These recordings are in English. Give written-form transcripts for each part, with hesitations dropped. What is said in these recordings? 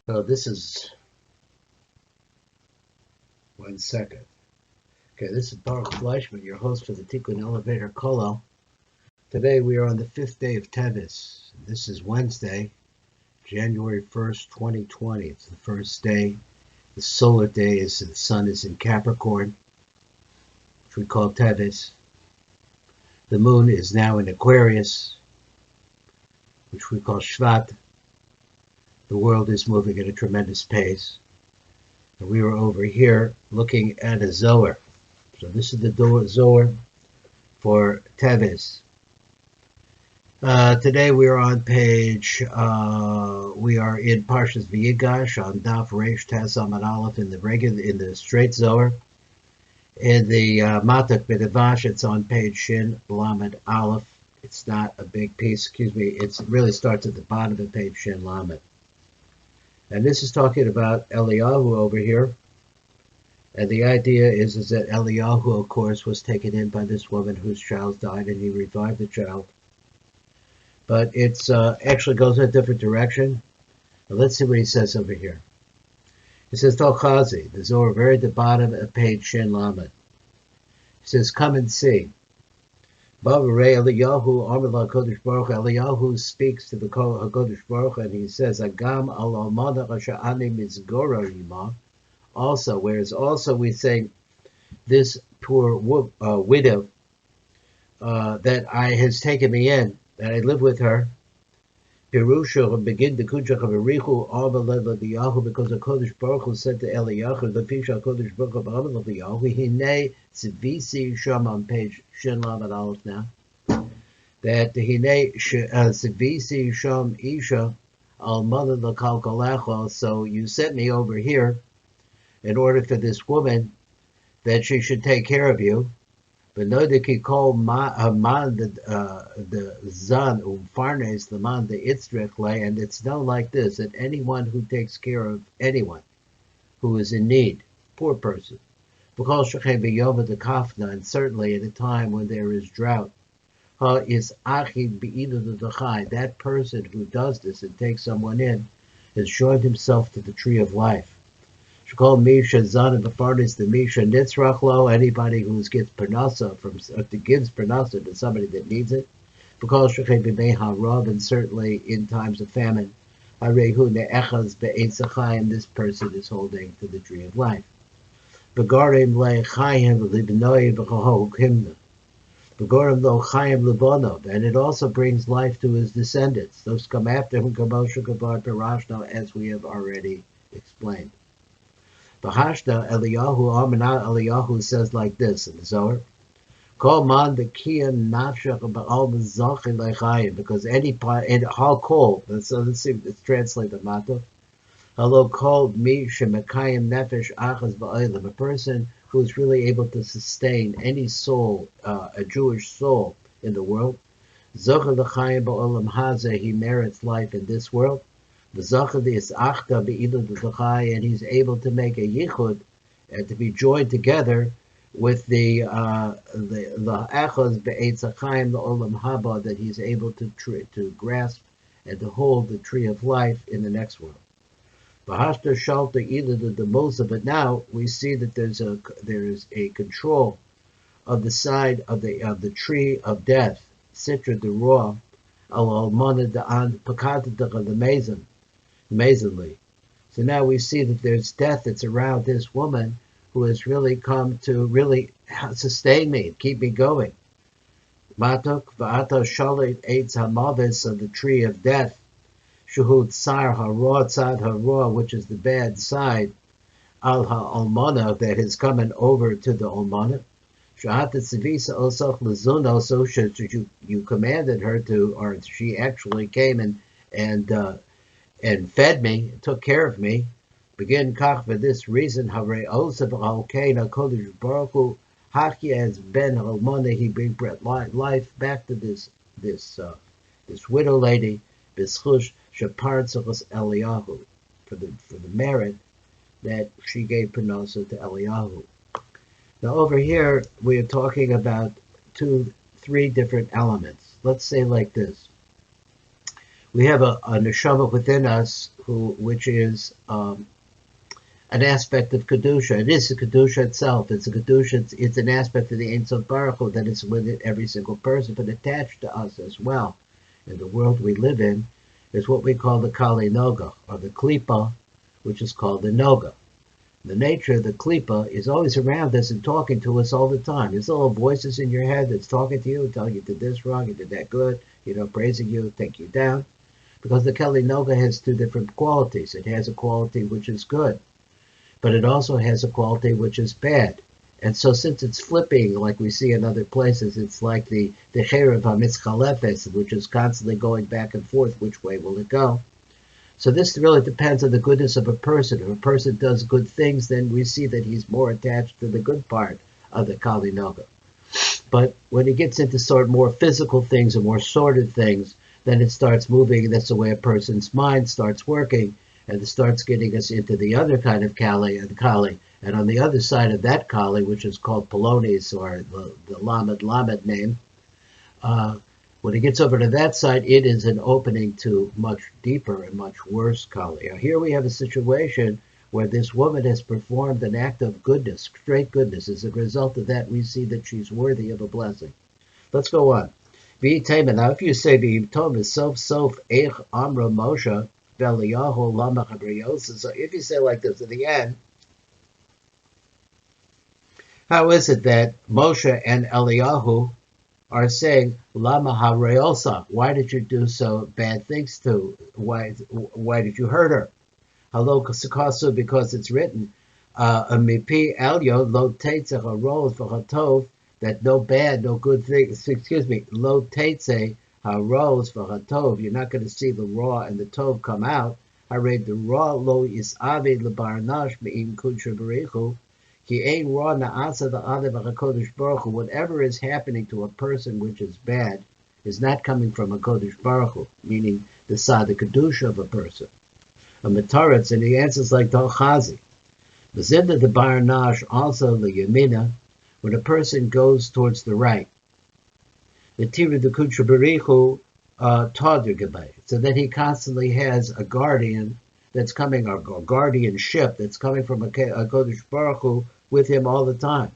So this is 1 second. Okay, this is Baruch Fleischman, your host for the Tikkun Elevator Kollel. Today we are on the 5th day of Teves. This is Wednesday, January 1st, 2020. It's the first day. The solar day is the sun is in Capricorn, which we call Teves. The moon is now in Aquarius, which we call Shvat. The world is moving at a tremendous pace. And we were over here looking at a Zohar. So this is the Zohar for Teves. Today we are on page, we are in Parshas V'yigash on Daf Reish Tes Amud Aleph in the straight Zohar. In the Matak B'Devash, it's on page Shin Lamed Aleph. It's not a big piece, it really starts at the bottom of page Shin Lamed. And this is talking about Eliyahu over here. And the idea is that Eliyahu, of course, was taken in by this woman whose child died, and he revived the child. But it's actually goes in a different direction. But let's see what he says over here. He says, Tolchazi, the Zohar, very at the bottom of page Shin Lamed. He says, come and see. Eliyahu speaks to the HaKadosh Baruch and he says, Agam al almana sha'ani mizgora ima. Also, whereas also we say, this poor widow that has taken me in, that I live with her, Pirusha begin the Kujach of Arichu Eliyahu, because the Kodesh Baruch Hu said to Eliyahu, the Fisha Kodesh Baruch Hu Eliyahu, Hine Tzivisi Sham on page Shin Lamed Aleph now, that Hine Tzivisi Sham Isha Almana L'Kal Kalecha. So you sent me over here in order for this woman that she should take care of you. But know that he called man the zan farnes the man the itzrichle, and it's known like this, that anyone who takes care of anyone who is in need, poor person, because shechem b'yom the kafna, and certainly at a time when there is drought, is achid be'idu d'chai. That person who does this and takes someone in has joined himself to the tree of life. Called Misha Zan and the Farnis the Misha Nitzrachlo, anybody who gets Parnasa gives Parnasa to somebody that needs it. Because Shechem B'mei HaRav, and certainly in times of famine, Harehu Ne'echaz Be'etz Chayim, this person is holding to the tree of life. Begarim Le'chayim Libnoi B'chaho Kimna. Begarim Lo Chayim Libonov, and it also brings life to his descendants. Those come after him, Kamosha Kabar Parashno, as we have already explained. Bahashta Eliyahu says like this in the Zohar, Kol man the kiyan nafshach ba'al b'zochi lechayim, because any part, and hal kol, so let's see, let's translate the matter. Hello, called me shemekayim nefesh achas ba'olam, a person who is really able to sustain any soul, a Jewish soul in the world. Zochi lechayim ba'olam hazeh, he merits life in this world. And he's able to make a yichud and to be joined together with the achos be'etz hachayim the olam haba, that he's able to grasp and to hold the tree of life in the next world. But now we see that there is a control of the side of the tree of death, Sitra de Ra, al almana de an pakata de mezon. Amazingly. So now we see that there's death that's around this woman who has really come to really sustain me, keep me going. Matok v'ata shalit eitz hamavis, of the tree of death, shuhud tsar hara tzad hara, which is the bad side, al ha'almana, that is coming over to the almana. Shahata tzivisa osach lezuno, so you commanded her to, or she actually came and fed me, took care of me. Begin kach, for this reason, Hare Osav Alkeina Kodesh Baruch Hu Haki as Ben Almana, he bring life back to this widow lady, Bischush Shapartzachos Eliyahu, for the merit that she gave Panosa to Eliyahu. Now over here we are talking about three different elements. Let's say like this. We have a neshama within us which is an aspect of kedusha. It is the kedusha itself. It's a kedusha. It's an aspect of the Ein Sof Baruch Hu that is within every single person, but attached to us as well. In the world we live in, is what we call the Kali Noga, or the Klipa, which is called the Noga. The nature of the Klipa is always around us and talking to us all the time. There's little voices in your head that's talking to you, telling you did this wrong, you did that good, praising you, take you down. Because the Kali Noga has two different qualities. It has a quality which is good, but it also has a quality which is bad. And so since it's flipping, like we see in other places, it's like the Cherev HaMitzchalefes, which is constantly going back and forth, which way will it go? So this really depends on the goodness of a person. If a person does good things, then we see that he's more attached to the good part of the Kali Noga. But when he gets into sort of more physical things and more sordid things, then it starts moving, and that's the way a person's mind starts working, and it starts getting us into the other kind of Kali. And on the other side of that Kali, which is called Polonius, or the Lamed name, when it gets over to that side, it is an opening to much deeper and much worse Kali. Now, here we have a situation where this woman has performed an act of goodness, straight goodness. As a result of that, we see that she's worthy of a blessing. Let's go on. Now, if you say V'yitom sof eich amra Moshe v'Eliyahu lama chabriyosa, so if you say like this at the end, how is it that Moshe and Eliyahu are saying lama hareosa? Why did you do so bad things to? Why did you hurt her? Hello, kasakasu, because it's written, mipi elyo lo teitze harol v'hatov, that no bad, no good things. Lo teitze harol v'hatov. You're not going to see the raw and the tov come out. I read the raw lo isavi lebarnash me'im kudsha berichu. Ki ein raw na'asa da'adev ha'kodesh baruch hu. Whatever is happening to a person which is bad is not coming from a kodesh baruch hu, meaning the sada kedusha of a person. A metaretz, and he answers like Dal Chazi. The Zinda the Bar Nash, also the Yamina, when a person goes towards the right. The Tira the Kutra Berichu Tadr Gabay. So that he constantly has a guardian that's coming, or guardianship that's coming from a Kodesh Baruch Hu with him all the time.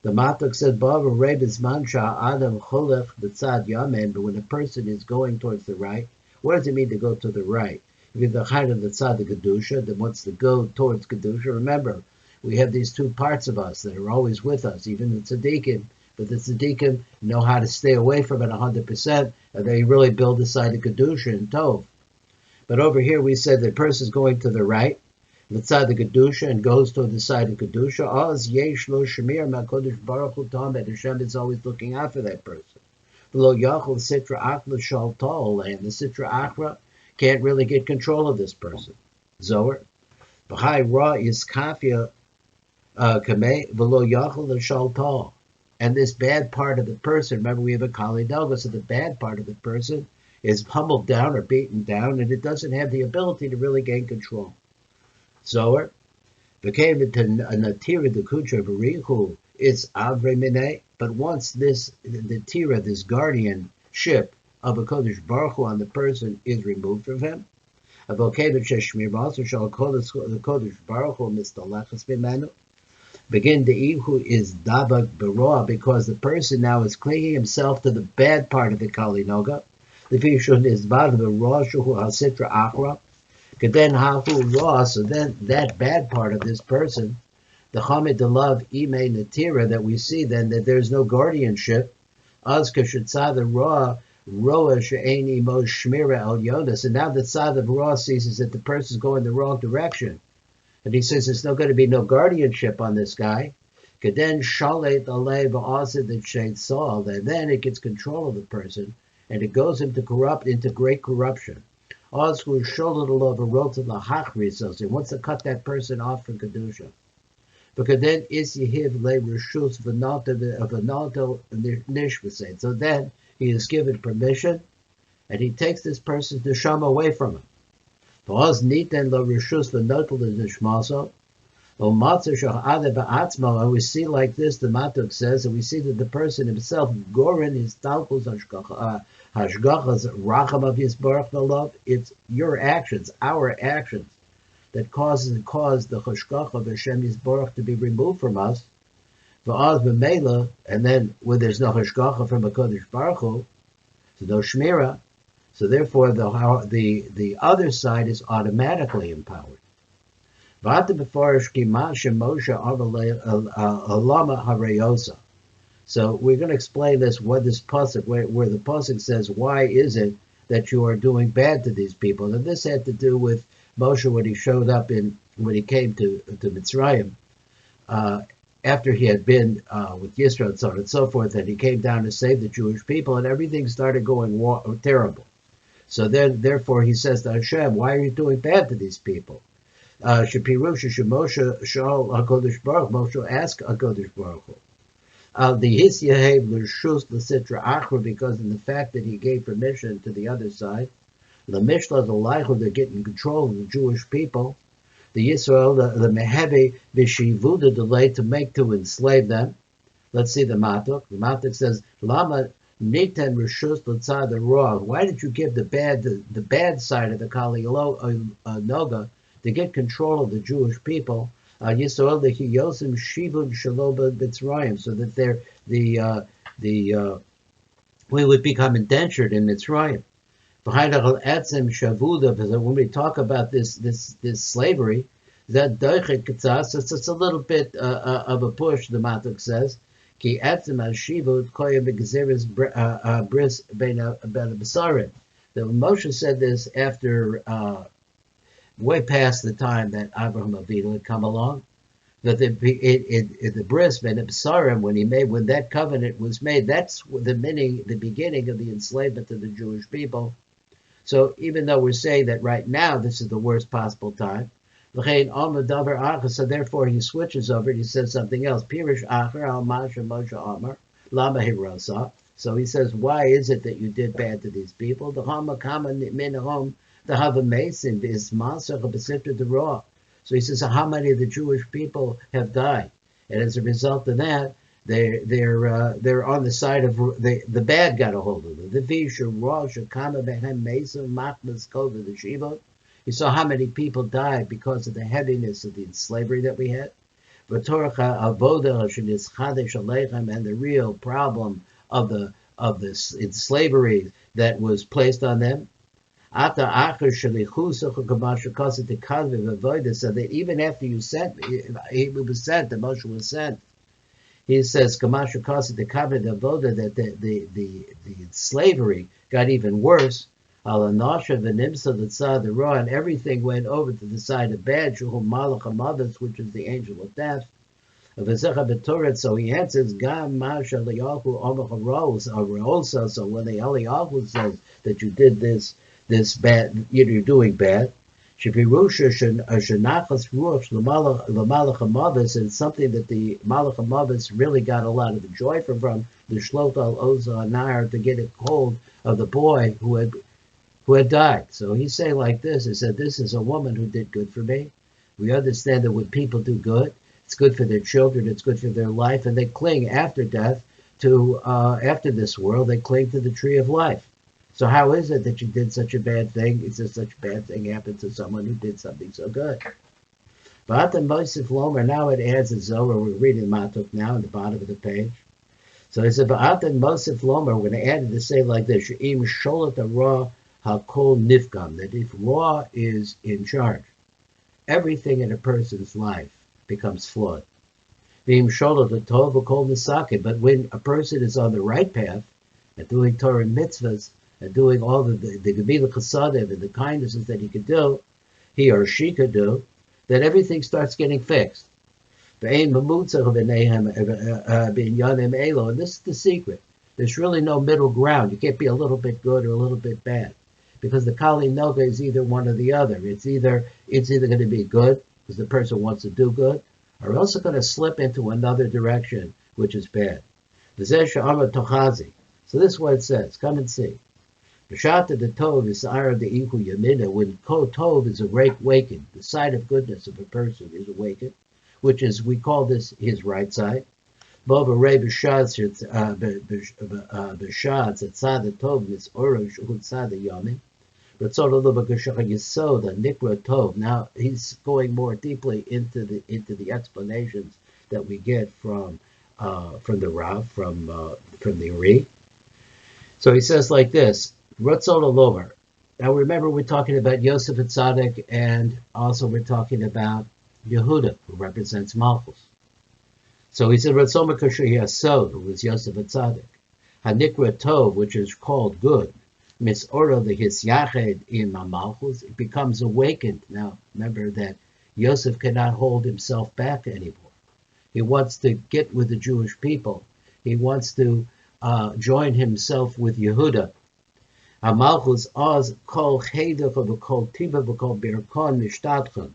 The Matok said, Bava Rebis Mansha Adam Cholech B'tzad Yamen, but when a person is going towards the right, what does it mean to go to the right? If you're the height of the tzaddik kedusha, then wants to go towards kedusha. Remember, we have these two parts of us that are always with us, even the tzaddikim. But the tzaddikim know how to stay away from it 100%, and they really build the side of kedusha and tov. But over here we said the person is going to the right, the tzaddik kedusha, and goes toward the side of kedusha. Oz yesh lo shemir ma'kodesh baruch hu tamed. Hashem is always looking out for that person. Lo yachol sitra achla shal tol, and the sitra achra can't really get control of this person. Zohar. B'chai ra is kafia kameh v'lo yachol l'shaltal. And this bad part of the person, remember we have a Kali Noga, so the bad part of the person is humbled down or beaten down, and it doesn't have the ability to really gain control. Zohar. Became into natira the kutra b'richu is avre mineh. But once the tira, this guardianship of a Kodesh Baruch Hu on the person is removed from him. The Kodesh Baruch Hu mistalachas b'menu. Begin the ihu is dabak beroa, because the person now is clinging himself to the bad part of the Kali Noga. The Fleischman is bad the raw shuhu hasitra achra. Keden hahu raw. So then that bad part of this person, the chamid the love ime natira, that we see then that there's no guardianship. Az kashitzah the raw. Roa she'eni mo shmira al yodas, and now the side of Ra sees that the person is going the wrong direction, and he says there's not going to be no guardianship on this guy. Kaden shalet alei v'asid the shade Saul, and then it gets control of the person, and it goes into great corruption. Osku sholet alov rota the hachrisos, and wants to cut that person off from kedusha. Because then is yehiv le reshus v'nalto nishvasein. So then he is given permission, and he takes this person's neshama away from him. And we see like this, the Matuk says, and we see that the person himself, Gorin is Talpus Hashgachas Racham of Yisbarach V'Lov. It's your actions, our actions, that cause the Hashgach of Hashem Yisbarach to be removed from us. V'az B'Mela, and then when there's no Hashgacha from a Kodesh Baruch Hu, so no Shmira, so therefore the other side is automatically empowered. So we're going to explain this, what this pasuk, where the pasuk says, why is it that you are doing bad to these people? And this had to do with Moshe when he showed up when he came to Mitzrayim, after he had been with Yisro and so on and so forth, and he came down to save the Jewish people, and everything started going terrible. So then, therefore, he says to Hashem, why are you doing bad to these people? Moshe asked HaKadosh Baruch Hu. Because in the fact that he gave permission to the other side, the Mishla, the Laichu, they're getting control of the Jewish people, the Yisrael, the Mehebi, Vishivu, the delay to enslave them. Let's see the Matuk. The Matuk says, Lama Nitan Rishus L'tzad the Raw. Why did you give the bad side of the Kali Noga to get control of the Jewish people? Yisrael the Hiyosim Shivun Shaloba Mitzrayim, so that we would become indentured in Mitzrayim. When we talk about this slavery, that it's a little bit of a push. The Matuk says, "Ki etzem hashivu koyem begezeres bris ben besarim." The Moshe said this after way past the time that Abraham Avinu had come along. That the bris ben besarim, when that covenant was made, that's the beginning of the enslavement of the Jewish people. So even though we're saying that right now this is the worst possible time, so therefore he switches over and he says something else. So he says, why is it that you did bad to these people? So he says, how many of the Jewish people have died? And as a result of that, they're on the side of the bad got a hold of them. The Visha Rosh Kama Behem Mesa Machmas Kova the Shiva. You saw how many people died because of the heaviness of the slavery that we had. And the real problem of this slavery that was placed on them. So that even after you sent, he was sent, the Moshe was sent. He says, that the slavery got even worse. And everything went over to the side of bad, which is the angel of death. So he answers, also, so when the Eliyahu says that you did this bad, you're doing bad, and something that the Malach HaMavis really got a lot of joy from the Shlot al Oza Nair, to get a hold of the boy who had died. So he's saying like this, he said, this is a woman who did good for me. We understand that when people do good, it's good for their children, it's good for their life, and they cling after death to, after this world, they cling to the tree of life. So how is it that you did such a bad thing? It's just such a bad thing happened to someone who did something so good. But Mosif Lomer, now it adds a Zohar. We're reading Matuk now in the bottom of the page. So it said, Ba'atan Mosif Lomer, we're going to add it to say like this, She'im Sholat Ra HaKol Nifgam, that if Ra is in charge, everything in a person's life becomes flawed. V'im Sholat HaTov HaKol Nisakim, but when a person is on the right path, and doing Torah and mitzvahs, and doing all the Gevila Chasadim and the kindnesses that he or she could do, then everything starts getting fixed. And this is the secret. There's really no middle ground. You can't be a little bit good or a little bit bad, because the Kali Noga is either one or the other. It's either going to be good because the person wants to do good, or else it's going to slip into another direction, which is bad. So this is what it says. Come and see. B'shata the tov is ara the ihu yamina. When tov is awakened, the side of goodness of a person is awakened. which is, we call this his right side. Bova Rei B'Shad Tzad Tov Mitzora Shu Tzad Yomim. Now he's going more deeply into the explanations that we get from the Rav, from the Uri. So he says like this: Ratzon Alover. Now remember, we're talking about Yosef Tzaddik, and also we're talking about Yehuda, who represents Malchus. So he said Ratzon Makasher Yasod, who was Yosef Tzaddik. Hanikra Tov, which is called good. Mitzora, the Hisyached in Malchus, it becomes awakened. Now, remember that Yosef cannot hold himself back anymore. He wants to get with the Jewish people. He wants to join himself with Yehuda. Malchus oz kol chedach v'kol tiva v'kol birkon mishtadchan.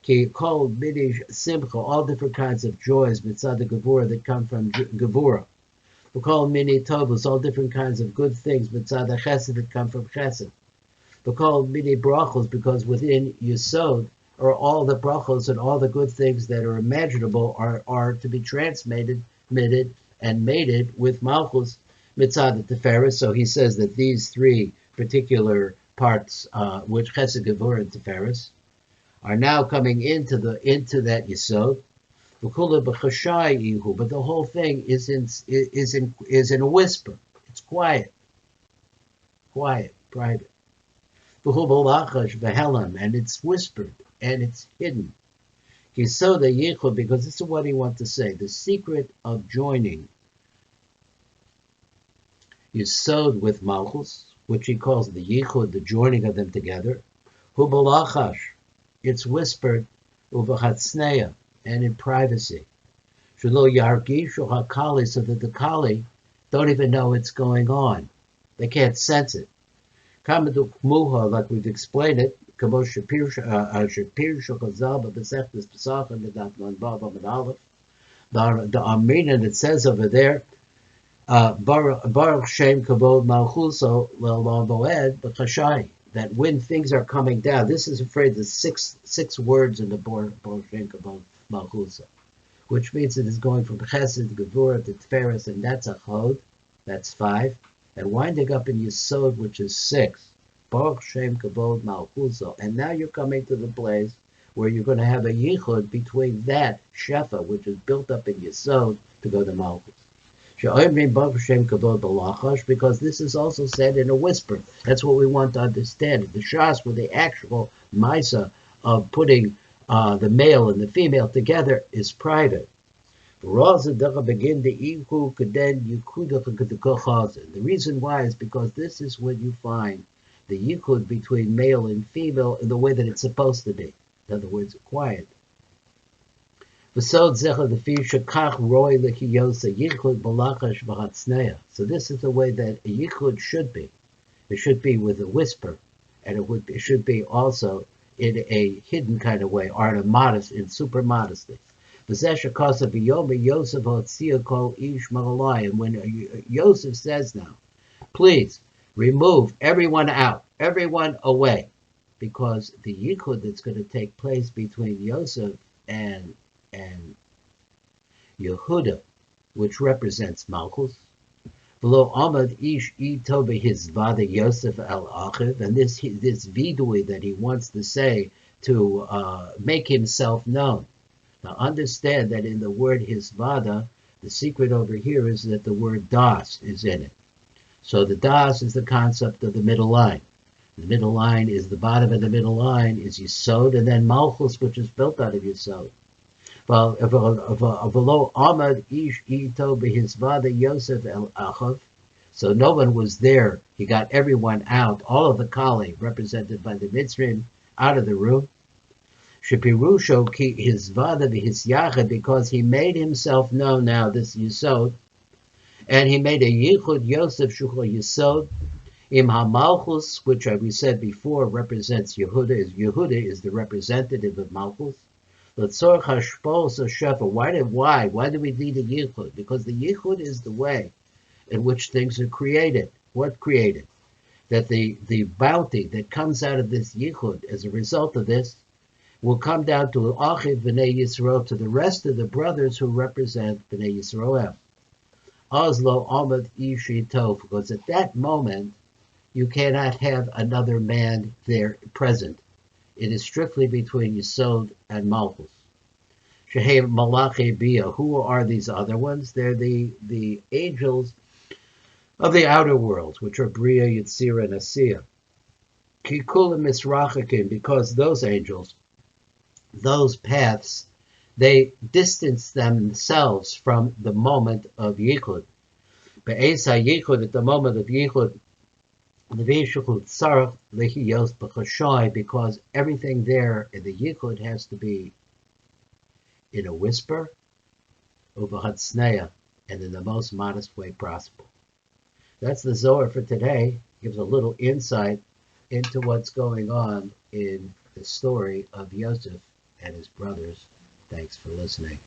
Ki kol midish simcha, all different kinds of joys mitzad the gevura that come from gevura. We call mini tovos, all different kinds of good things, mitzad chesed that come from chesed. We call mini brachos, because within Yesod are all the brachos and all the good things that are imaginable are to be transmitted and mated with Malchus mitzad Teferes. So he says that these three particular parts, which chesed, gevurah, and Teferes, are now coming into that Yesod. But the whole thing is in a whisper. It's quiet, private. And it's whispered and it's hidden. Because this is what he wants to say. The secret of joining Yesod with Malchus, which he calls the Yichud, the joining of them together. It's whispered uvachatzneya, and in privacy. Shelo yargishu hakali, so that the kali don't even know what's going on. They can't sense it. Kamadu kmuha, like we've explained it, kamo shapir shokazal b'besechtes pesach and the dafman baba medalef. The Amrina that says over there, Baruch Shem Kabod Malchuso L'Olam Voed B'Chashai, that when things are coming down, this is afraid the six words in the Baruch Shem Kabod Malchuso, which means it is going from Chesed, Gevurah to Teferes, and that's a Chod, that's 5, and winding up in Yesod, which is 6. Baruch Shem Kabod Malchuso, and now you're coming to the place where you're going to have a yichud between that shefa, which is built up in Yesod, to go to Malchus. Because this is also said in a whisper. That's what we want to understand. The shas with the actual maisa of putting the male and the female together is private. The reason why is because this is when you find the yichud between male and female in the way that it's supposed to be. In other words, quiet. So this is the way that a yichud should be. It should be with a whisper, and it should be also in a hidden kind of way, or in super modesty. And when Yosef says now, please remove everyone out, everyone away, because the yichud that's going to take place between Yosef and Yehuda, which represents Malchus, below Ahmad Ish Itobe his Vada Yosef al Achiv, and this vidui that he wants to say to make himself known. Now understand that in the word his Vada, the secret over here is that the word das is in it. So the das is the concept of the middle line. The middle line is the bottom of the middle line is Yesod, and then Malchus, which is built out of Yesod. Below Ahmad Ish Ito Behizvada Yosef El Achav. So no one was there. He got everyone out, all of the Kali, represented by the Mitzrim, out of the room. Shapirusho Ki Hizvada Behizyachad, because he made himself known now, this Yesod, and he made a Yichud Yosef Shuchel Yesod. Im HaMalchus, which we said before represents Yehuda, is the representative of Malchus. Why do we need a yichud? Because the yichud is the way in which things are created. What created? That the bounty that comes out of this yichud as a result of this, will come down to Achiv B'nai Yisrael, to the rest of the brothers who represent B'nai Yisrael. Oslo Amad Ishi Tov, because at that moment you cannot have another man there present. It is strictly between Yisod and Malchus. Shehem Malachi Bia. Who are these other ones? They're the angels of the outer world, which are Bria, Yitzira, and Asiya. Kikulim Misrachakim, because those angels, those paths, they distance themselves from the moment of Yichud. Be'ez HaYichud, at the moment of Yichud, because everything there in the Yichud has to be in a whisper, and in the most modest way possible. That's the Zohar for today. Gives a little insight into what's going on in the story of Yosef and his brothers. Thanks for listening.